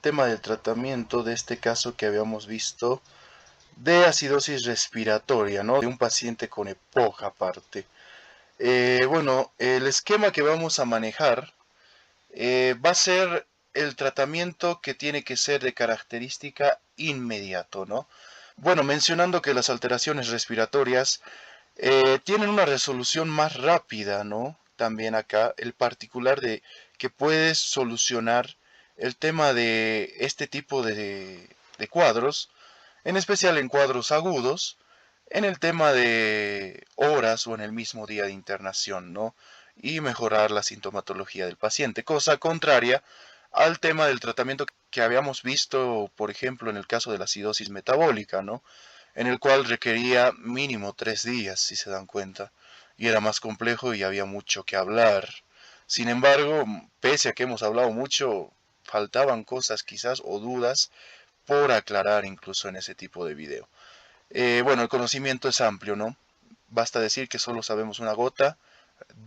tema del tratamiento de este caso que habíamos visto de acidosis respiratoria, ¿no? De un paciente con EPOC aparte. Bueno, el esquema que vamos a manejar va a ser el tratamiento que tiene que ser de característica inmediato, ¿no? Bueno, mencionando que las alteraciones respiratorias tienen una resolución más rápida, ¿no? También acá, el particular de que puedes solucionar el tema de este tipo de cuadros, en especial en cuadros agudos, en el tema de horas o en el mismo día de internación, ¿no? Y mejorar la sintomatología del paciente, cosa contraria al tema del tratamiento que habíamos visto, por ejemplo, en el caso de la acidosis metabólica, ¿no? En el cual requería mínimo 3 días, si se dan cuenta, y era más complejo y había mucho que hablar. Sin embargo, pese a que hemos hablado mucho, faltaban cosas quizás o dudas por aclarar incluso en ese tipo de video. Bueno, el conocimiento es amplio, ¿no? Basta decir que solo sabemos una gota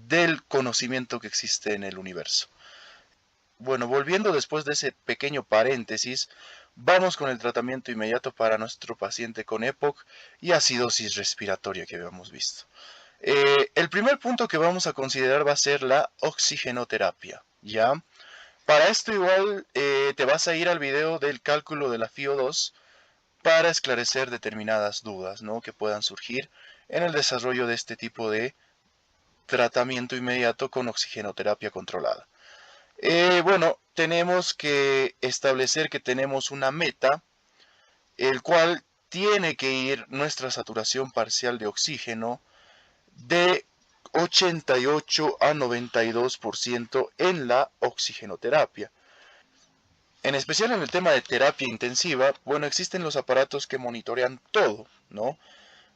del conocimiento que existe en el universo. Bueno, volviendo después de ese pequeño paréntesis, vamos con el tratamiento inmediato para nuestro paciente con EPOC y acidosis respiratoria que habíamos visto. El primer punto que vamos a considerar va a ser la oxigenoterapia, ¿ya? Para esto igual te vas a ir al video del cálculo de la FiO2 para esclarecer determinadas dudas, ¿no? Que puedan surgir en el desarrollo de este tipo de tratamiento inmediato con oxigenoterapia controlada. Bueno, tenemos que establecer que tenemos una meta, el cual tiene que ir nuestra saturación parcial de oxígeno de 88 a 92% en la oxigenoterapia. En especial en el tema de terapia intensiva, bueno, existen los aparatos que monitorean todo, ¿no?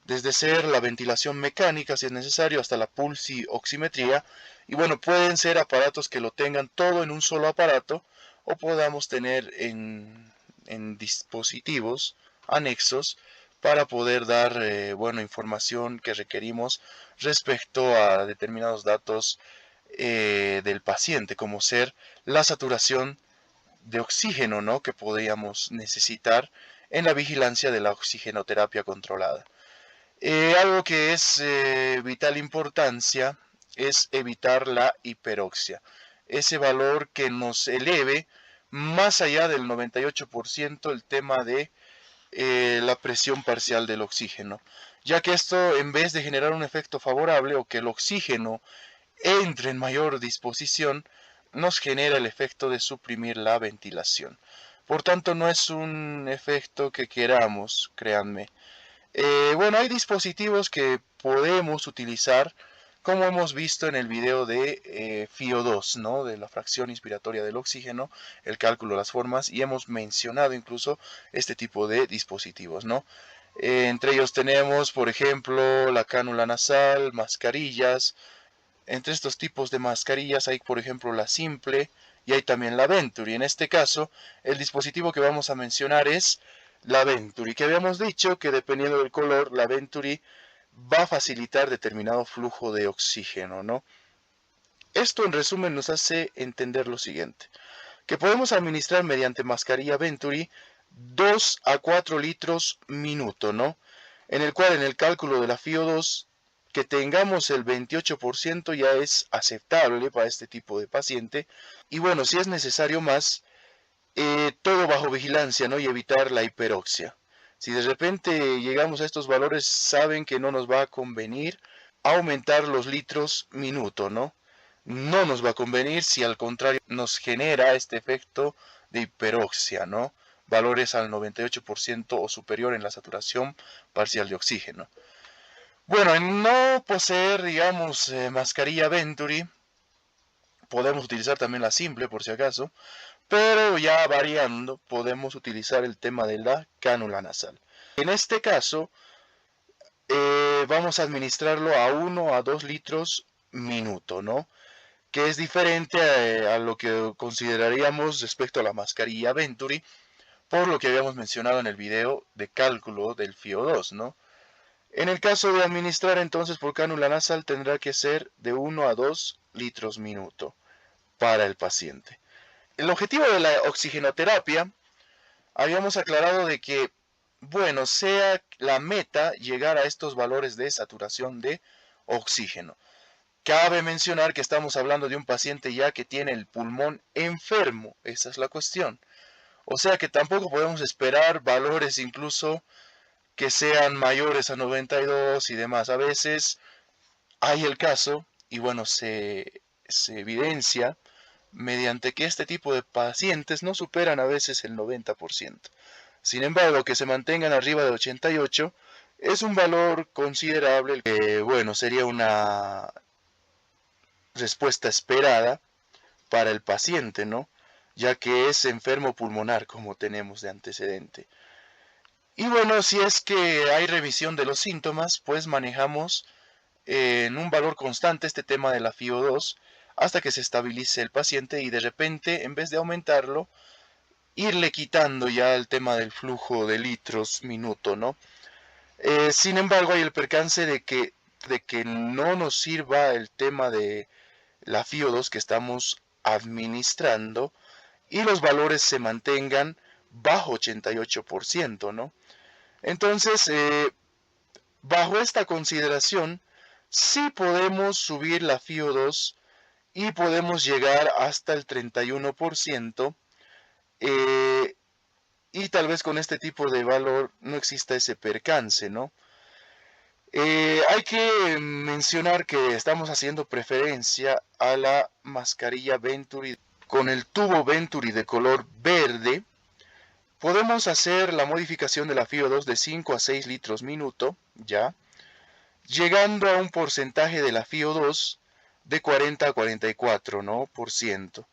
Desde ser la ventilación mecánica, si es necesario, hasta la pulsioximetría. Y bueno, pueden ser aparatos que lo tengan todo en un solo aparato, o podamos tener en dispositivos anexos para poder dar bueno, información que requerimos respecto a determinados datos del paciente, como ser la saturación de oxígeno, ¿no? Que podríamos necesitar en la vigilancia de la oxigenoterapia controlada. Algo que es vital importancia es evitar la hiperoxia, ese valor que nos eleve más allá del 98% el tema de la presión parcial del oxígeno, ya que esto, en vez de generar un efecto favorable o que el oxígeno entre en mayor disposición, nos genera el efecto de suprimir la ventilación. Por tanto, no es un efecto que queramos, créanme. Bueno, hay dispositivos que podemos utilizar, como hemos visto en el video de FiO2, ¿no? De la fracción inspiratoria del oxígeno, el cálculo de las formas, y hemos mencionado incluso este tipo de dispositivos, ¿no? Entre ellos tenemos, por ejemplo, la cánula nasal, mascarillas. Entre estos tipos de mascarillas hay, por ejemplo, la simple y hay también la Venturi. En este caso, el dispositivo que vamos a mencionar es la Venturi, que habíamos dicho que dependiendo del color, la Venturi va a facilitar determinado flujo de oxígeno, ¿no? Esto en resumen nos hace entender lo siguiente, que podemos administrar mediante mascarilla Venturi 2 a 4 litros minuto, ¿no? En el cual en el cálculo de la FiO2 que tengamos el 28% ya es aceptable para este tipo de paciente. Y bueno, si es necesario más, todo bajo vigilancia, ¿no? Y evitar la hiperoxia. Si de repente llegamos a estos valores, saben que no nos va a convenir aumentar los litros minuto, ¿no? No nos va a convenir si al contrario nos genera este efecto de hiperoxia, ¿no? Valores al 98% o superior en la saturación parcial de oxígeno. Bueno, en no poseer, digamos, mascarilla Venturi, podemos utilizar también la simple por si acaso, pero ya variando podemos utilizar el tema de la cánula nasal. En este caso, vamos a administrarlo a 1 a 2 litros minuto, ¿no? Que es diferente a lo que consideraríamos respecto a la mascarilla Venturi, por lo que habíamos mencionado en el video de cálculo del FiO2, ¿no? En el caso de administrar entonces por cánula nasal tendrá que ser de 1 a 2 litros minuto para el paciente. El objetivo de la oxigenoterapia, habíamos aclarado de que, bueno, sea la meta llegar a estos valores de saturación de oxígeno. Cabe mencionar que estamos hablando de un paciente ya que tiene el pulmón enfermo, esa es la cuestión. O sea que tampoco podemos esperar valores incluso que sean mayores a 92 y demás. A veces hay el caso, y bueno, se evidencia mediante que este tipo de pacientes no superan a veces el 90%. Sin embargo, que se mantengan arriba de 88 es un valor considerable, que bueno, sería una respuesta esperada para el paciente, ¿no? Ya que es enfermo pulmonar, como tenemos de antecedente. Y bueno, si es que hay revisión de los síntomas, pues manejamos en un valor constante este tema de la FiO2 hasta que se estabilice el paciente y de repente, en vez de aumentarlo, irle quitando ya el tema del flujo de litros minuto, ¿no? Sin embargo, hay el percance de que no nos sirva el tema de la FiO2 que estamos administrando y los valores se mantengan bajo 88%, ¿no? Entonces, bajo esta consideración, sí podemos subir la FiO2 y podemos llegar hasta el 31%, eh, y tal vez con este tipo de valor no exista ese percance, ¿no? Hay que mencionar que estamos haciendo preferencia a la mascarilla Venturi. Con el tubo Venturi de color verde, podemos hacer la modificación de la FiO2 de 5 a 6 litros minuto, ya, llegando a un porcentaje de la FiO2 de 40 a 44, ¿no? por ciento.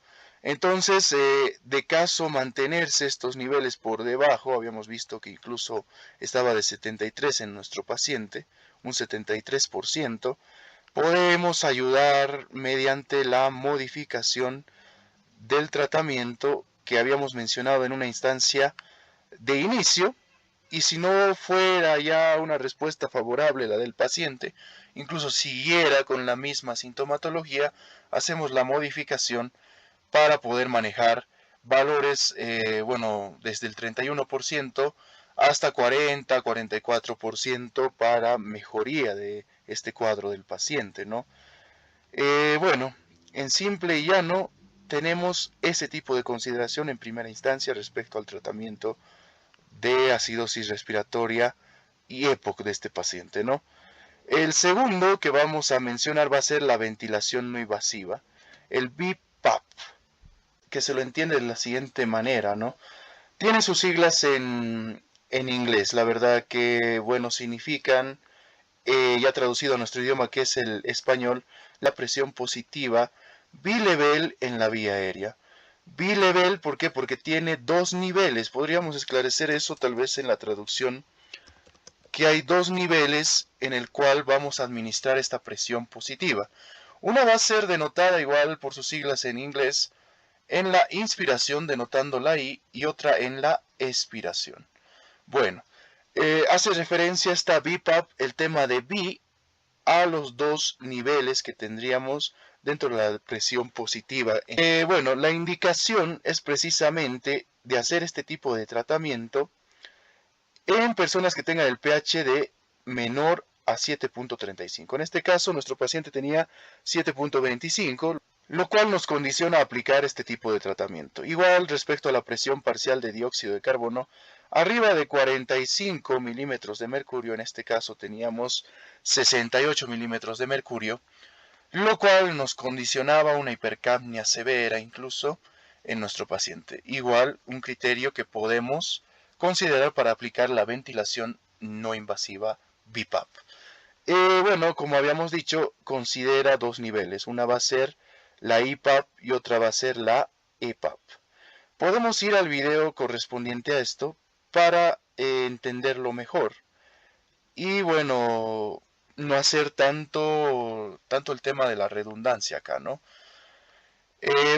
Entonces, de caso mantenerse estos niveles por debajo, habíamos visto que incluso estaba de 73 en nuestro paciente, un 73%, podemos ayudar mediante la modificación del tratamiento que habíamos mencionado en una instancia de inicio, y si no fuera ya una respuesta favorable la del paciente, incluso siguiera con la misma sintomatología, hacemos la modificación para poder manejar valores, bueno, desde el 31% hasta 40-44% para mejoría de este cuadro del paciente, ¿no? Bueno, en simple y llano, tenemos ese tipo de consideración en primera instancia respecto al tratamiento de acidosis respiratoria y EPOC de este paciente, ¿no? El segundo que vamos a mencionar va a ser la ventilación no invasiva, el BiPAP, que se lo entiende de la siguiente manera, ¿no? Tiene sus siglas en inglés, la verdad que, bueno, significan, ya traducido a nuestro idioma que es el español, la presión positiva bilevel en la vía aérea. Bilevel, ¿por qué? Porque tiene dos niveles. Podríamos esclarecer eso tal vez en la traducción, que hay dos niveles en el cual vamos a administrar esta presión positiva. Una va a ser denotada igual por sus siglas en inglés en la inspiración denotando la I y otra en la expiración. Bueno, hace referencia esta BiPAP, el tema de B, a los dos niveles que tendríamos dentro de la presión positiva. Bueno, la indicación es precisamente de hacer este tipo de tratamiento en personas que tengan el pH de menor a 7.35. En este caso, nuestro paciente tenía 7.25, lo cual nos condiciona a aplicar este tipo de tratamiento. Igual respecto a la presión parcial de dióxido de carbono, arriba de 45 milímetros de mercurio, en este caso teníamos 68 milímetros de mercurio, lo cual nos condicionaba una hipercapnia severa incluso en nuestro paciente. Igual un criterio que podemos considerar para aplicar la ventilación no invasiva BiPAP. Bueno, como habíamos dicho, considera dos niveles. Una va a ser la IPAP y otra va a ser la EPAP. Podemos ir al video correspondiente a esto para entenderlo mejor. Y bueno, no hacer tanto el tema de la redundancia acá, ¿no?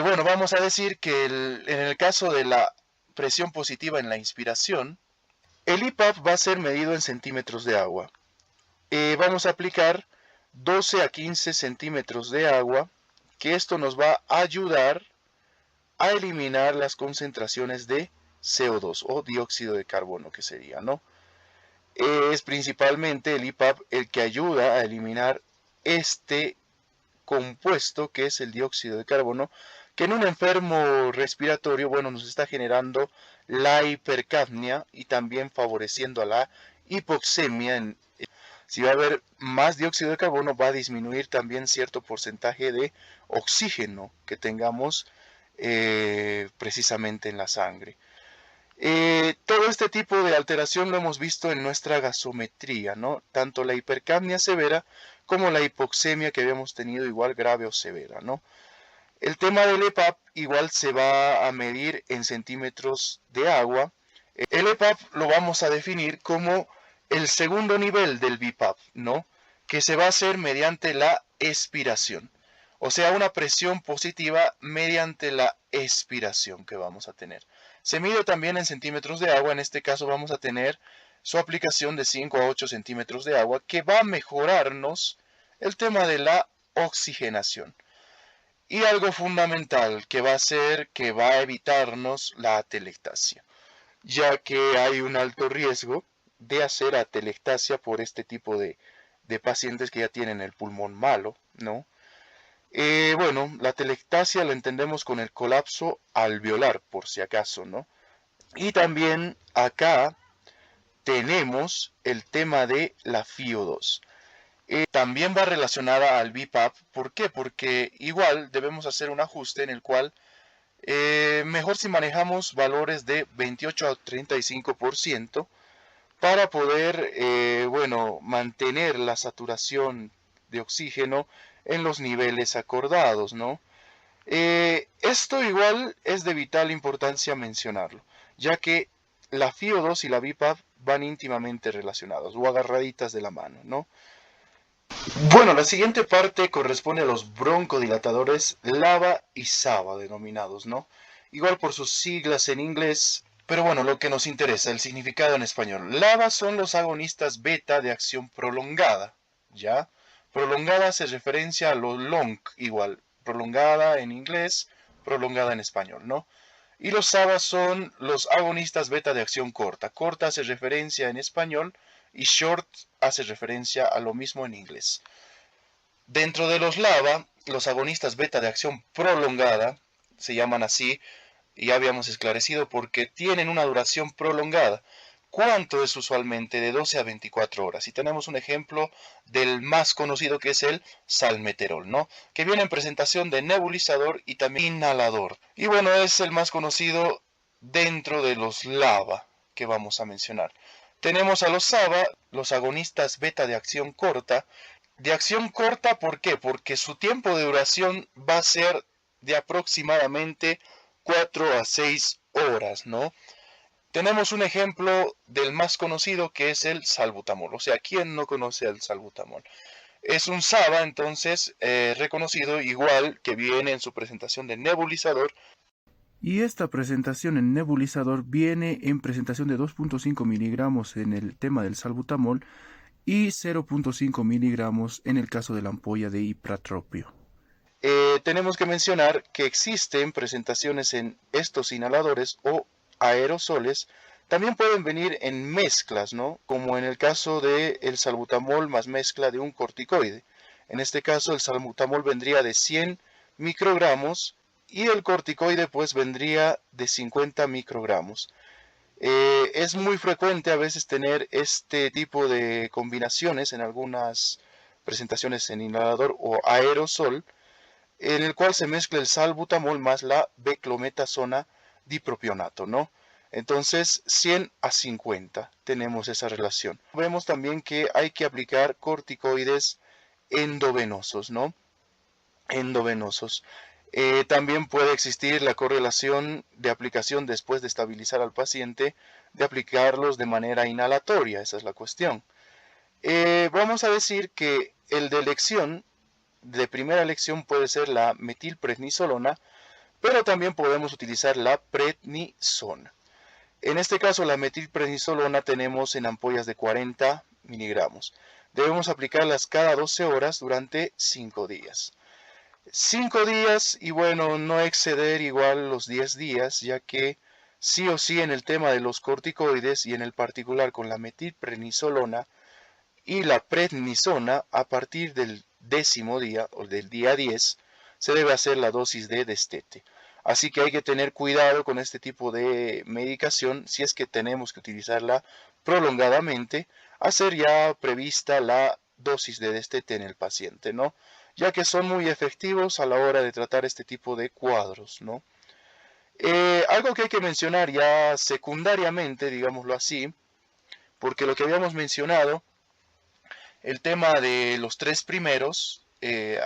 Bueno, vamos a decir que en el caso de la presión positiva en la inspiración, el IPAP va a ser medido en centímetros de agua. Vamos a aplicar 12 a 15 centímetros de agua, que esto nos va a ayudar a eliminar las concentraciones de CO2 o dióxido de carbono, que sería, ¿no? Es principalmente el IPAP el que ayuda a eliminar este compuesto que es el dióxido de carbono, que en un enfermo respiratorio, bueno, nos está generando la hipercapnia y también favoreciendo a la hipoxemia. Si va a haber más dióxido de carbono, va a disminuir también cierto porcentaje de oxígeno que tengamos precisamente en la sangre. Todo este tipo de alteración lo hemos visto en nuestra gasometría, ¿no? Tanto la hipercapnia severa como la hipoxemia que habíamos tenido igual grave o severa, ¿no? El tema del EPAP igual se va a medir en centímetros de agua. El EPAP lo vamos a definir como el segundo nivel del BIPAP, ¿no? Que se va a hacer mediante la expiración. O sea, una presión positiva mediante la expiración que vamos a tener. Se mide también en centímetros de agua. En este caso vamos a tener su aplicación de 5 a 8 centímetros de agua que va a mejorarnos el tema de la oxigenación. Y algo fundamental que va a hacer que va a evitarnos la atelectasia, ya que hay un alto riesgo de hacer atelectasia por este tipo de pacientes que ya tienen el pulmón malo, ¿no? Bueno, la atelectasia la entendemos con el colapso alveolar, por si acaso, ¿no? Y también acá tenemos el tema de la FiO2. También va relacionada al BIPAP. ¿Por qué? Porque igual debemos hacer un ajuste en el cual mejor si manejamos valores de 28 a 35% para poder, bueno, mantener la saturación de oxígeno en los niveles acordados, ¿no? Esto igual es de vital importancia mencionarlo, ya que la FiO2 y la BIPAP van íntimamente relacionados o agarraditas de la mano, ¿no? Bueno, la siguiente parte corresponde a los broncodilatadores LABA y SABA denominados, ¿no? Igual por sus siglas en inglés, pero bueno, lo que nos interesa, el significado en español. LABA son los agonistas beta de acción prolongada, ¿ya? Prolongada hace referencia a lo long, igual, prolongada en inglés, prolongada en español, ¿no? Y los SABA son los agonistas beta de acción corta. Corta hace referencia en español y short hace referencia a lo mismo en inglés. Dentro de los LABA, los agonistas beta de acción prolongada, se llaman así, y ya habíamos esclarecido porque tienen una duración prolongada. ¿Cuánto es usualmente? De 12 a 24 horas. Y tenemos un ejemplo del más conocido que es el salmeterol, ¿no? Que viene en presentación de nebulizador y también inhalador. Y bueno, es el más conocido dentro de los LABA que vamos a mencionar. Tenemos a los SABA, los agonistas beta de acción corta. De acción corta, ¿por qué? Porque su tiempo de duración va a ser de aproximadamente 4 a 6 horas, ¿no? Tenemos un ejemplo del más conocido que es el salbutamol. O sea, ¿quién no conoce al salbutamol? Es un SABA, entonces, reconocido igual que viene en su presentación de nebulizador. Y esta presentación en nebulizador viene en presentación de 2.5 miligramos en el tema del salbutamol y 0.5 miligramos en el caso de la ampolla de ipratropio. Tenemos que mencionar que existen presentaciones en estos inhaladores o aerosoles. También pueden venir en mezclas, ¿no? Como en el caso del salbutamol más mezcla de un corticoide. En este caso el salbutamol vendría de 100 microgramos y el corticoide pues vendría de 50 microgramos. Es muy frecuente a veces tener este tipo de combinaciones en algunas presentaciones en inhalador o aerosol, en el cual se mezcla el salbutamol más la beclometasona dipropionato, ¿no? Entonces, 100 a 50 tenemos esa relación. Vemos también que hay que aplicar corticoides endovenosos, ¿no? Endovenosos. También puede existir la correlación de aplicación después de estabilizar al paciente, de aplicarlos de manera inhalatoria, esa es la cuestión. Vamos a decir que el de elección de primera elección puede ser la metilprednisolona, pero también podemos utilizar la prednisona. En este caso, la metilprednisolona tenemos en ampollas de 40 miligramos. Debemos aplicarlas cada 12 horas durante 5 días. 5 días y bueno, no exceder igual los 10 días, ya que sí o sí en el tema de los corticoides y en el particular con la metilprednisolona y la prednisona, a partir del 10.º día o del día 10 se debe hacer la dosis de destete. Así que hay que tener cuidado con este tipo de medicación si es que tenemos que utilizarla prolongadamente, hacer ya prevista la dosis de destete en el paciente, ¿no? Ya que son muy efectivos a la hora de tratar este tipo de cuadros, ¿no? Algo que hay que mencionar ya secundariamente, digámoslo así, porque lo que habíamos mencionado, el tema de los tres primeros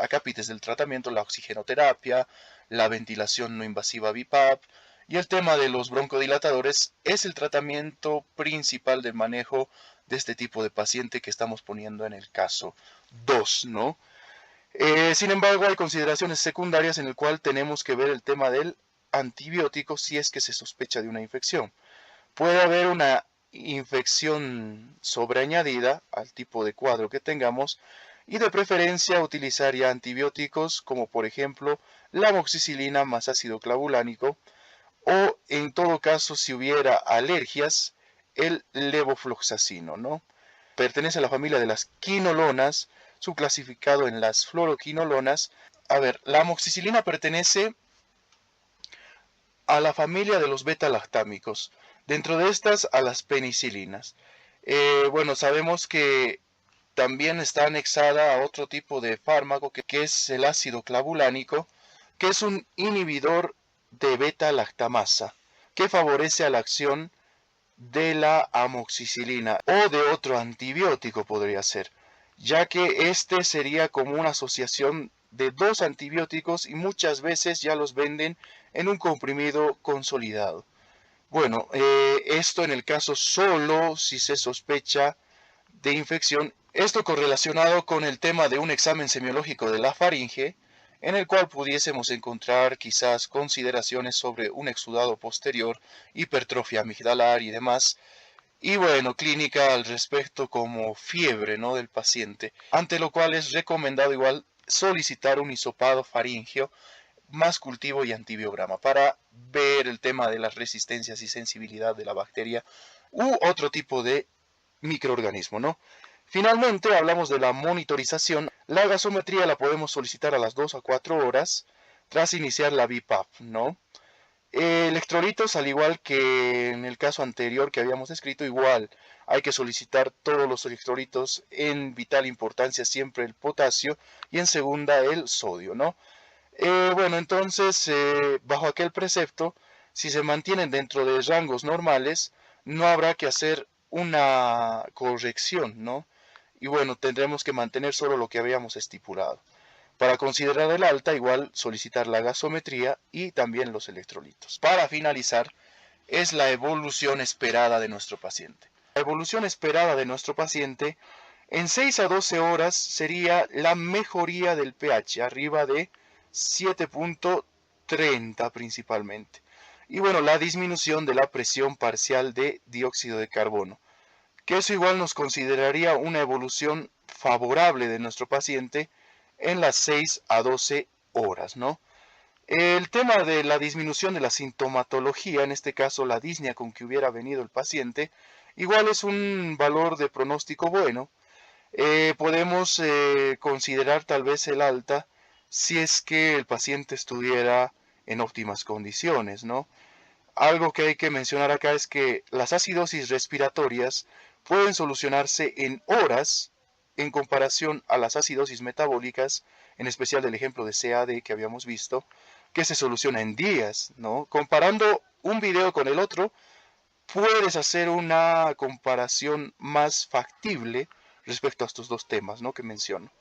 acápites del tratamiento, la oxigenoterapia, la ventilación no invasiva BiPAP y el tema de los broncodilatadores, es el tratamiento principal de manejo de este tipo de paciente que estamos poniendo en el caso 2, ¿no? Sin embargo, hay consideraciones secundarias en el cual tenemos que ver el tema del antibiótico si es que se sospecha de una infección. Puede haber una infección sobreañadida al tipo de cuadro que tengamos y de preferencia utilizar ya antibióticos como por ejemplo la amoxicilina más ácido clavulánico o en todo caso si hubiera alergias el levofloxacino, ¿no? Pertenece a la familia de las quinolonas, subclasificado en las fluoroquinolonas. A ver, la amoxicilina pertenece a la familia de los beta-lactámicos, dentro de estas a las penicilinas. Bueno, sabemos que también está anexada a otro tipo de fármaco que es el ácido clavulánico, que es un inhibidor de beta-lactamasa, que favorece a la acción de la amoxicilina o de otro antibiótico podría ser, ya que este sería como una asociación de dos antibióticos y muchas veces ya los venden en un comprimido consolidado. Bueno, esto en el caso solo si se sospecha de infección, esto correlacionado con el tema de un examen semiológico de la faringe, en el cual pudiésemos encontrar quizás consideraciones sobre un exudado posterior, hipertrofia amigdalar y demás, y bueno, clínica al respecto como fiebre, ¿no?, del paciente, ante lo cual es recomendado igual solicitar un hisopado faríngeo más cultivo y antibiograma para ver el tema de las resistencias y sensibilidad de la bacteria u otro tipo de microorganismo, ¿no? Finalmente, hablamos de la monitorización. La gasometría la podemos solicitar a las 2 a 4 horas tras iniciar la BiPAP, ¿no? Electrolitos, al igual que en el caso anterior que habíamos escrito, igual hay que solicitar todos los electrolitos, en vital importancia siempre el potasio y en segunda el sodio, ¿no? Bueno, entonces, bajo aquel precepto, si se mantienen dentro de rangos normales, no habrá que hacer una corrección, ¿no? Y bueno, tendremos que mantener solo lo que habíamos estipulado. Para considerar el alta, igual solicitar la gasometría y también los electrolitos. Para finalizar, es la evolución esperada de nuestro paciente. La evolución esperada de nuestro paciente en 6 a 12 horas sería la mejoría del pH, arriba de 7.30 principalmente. Y bueno, la disminución de la presión parcial de dióxido de carbono, que eso igual nos consideraría una evolución favorable de nuestro paciente en las 6 a 12 horas, ¿no? El tema de la disminución de la sintomatología, en este caso la disnea con que hubiera venido el paciente, igual es un valor de pronóstico bueno. Podemos considerar tal vez el alta si es que el paciente estuviera en óptimas condiciones, ¿no? Algo que hay que mencionar acá es que las acidosis respiratorias pueden solucionarse en horas en comparación a las acidosis metabólicas, en especial del ejemplo de CAD que habíamos visto, que se soluciona en días, ¿no? Comparando un video con el otro, puedes hacer una comparación más factible respecto a estos dos temas, ¿no?, que menciono.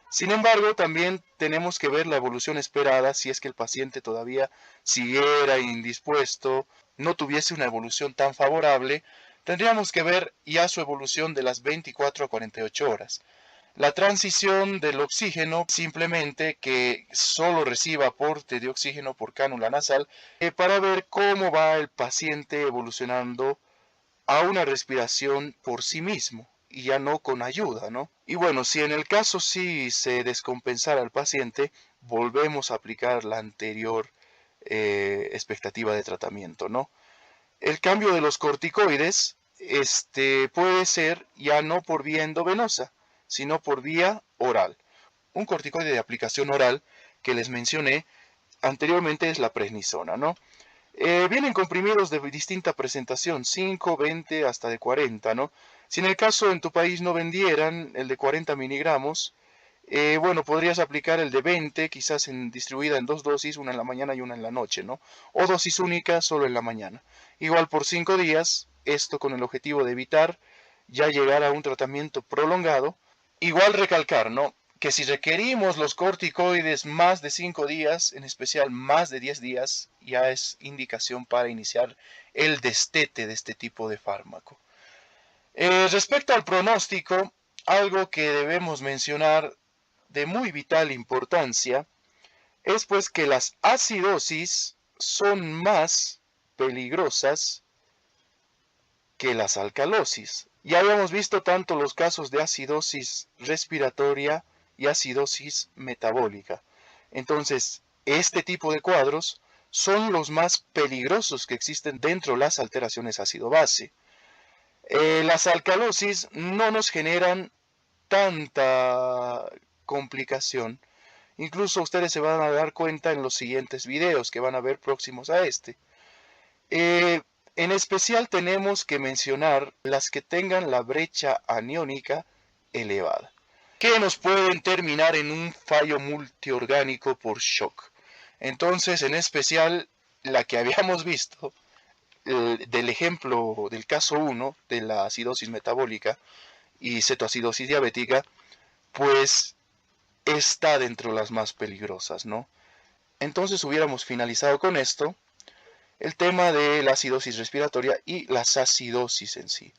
Sin embargo, también tenemos que ver la evolución esperada si es que el paciente todavía siguiera indispuesto, no tuviese una evolución tan favorable, tendríamos que ver ya su evolución de las 24 a 48 horas. La transición del oxígeno, simplemente que solo reciba aporte de oxígeno por cánula nasal, para ver cómo va el paciente evolucionando a una respiración por sí mismo y ya no con ayuda, ¿no? Y bueno, si en el caso sí se descompensara al paciente, volvemos a aplicar la anterior expectativa de tratamiento, ¿no? El cambio de los corticoides puede ser ya no por vía endovenosa, sino por vía oral. Un corticoide de aplicación oral que les mencioné anteriormente es la prednisona, ¿no? Vienen comprimidos de distinta presentación, 5, 20, hasta de 40, ¿no? Si en el caso en tu país no vendieran el de 40 miligramos, bueno, podrías aplicar el de 20, quizás distribuida en dos dosis, una en la mañana y una en la noche, ¿no? O dosis única solo en la mañana. Igual por 5 días, esto con el objetivo de evitar ya llegar a un tratamiento prolongado. Igual recalcar, ¿no? Que si requerimos los corticoides más de 5 días, en especial más de 10 días, ya es indicación para iniciar el destete de este tipo de fármaco. Respecto al pronóstico, algo que debemos mencionar de muy vital importancia es pues que las acidosis son más peligrosas que las alcalosis. Ya habíamos visto tanto los casos de acidosis respiratoria y acidosis metabólica. Entonces, este tipo de cuadros son los más peligrosos que existen dentro de las alteraciones ácido-base. Las alcalosis no nos generan tanta complicación. Incluso ustedes se van a dar cuenta en los siguientes videos que van a ver próximos a este. En especial tenemos que mencionar las que tengan la brecha aniónica elevada, que nos pueden terminar en un fallo multiorgánico por shock. Entonces, en especial, la que habíamos visto, del ejemplo del caso 1 de la acidosis metabólica y cetoacidosis diabética, pues está dentro de las más peligrosas, ¿no? Entonces hubiéramos finalizado con esto el tema de la acidosis respiratoria y las acidosis en sí.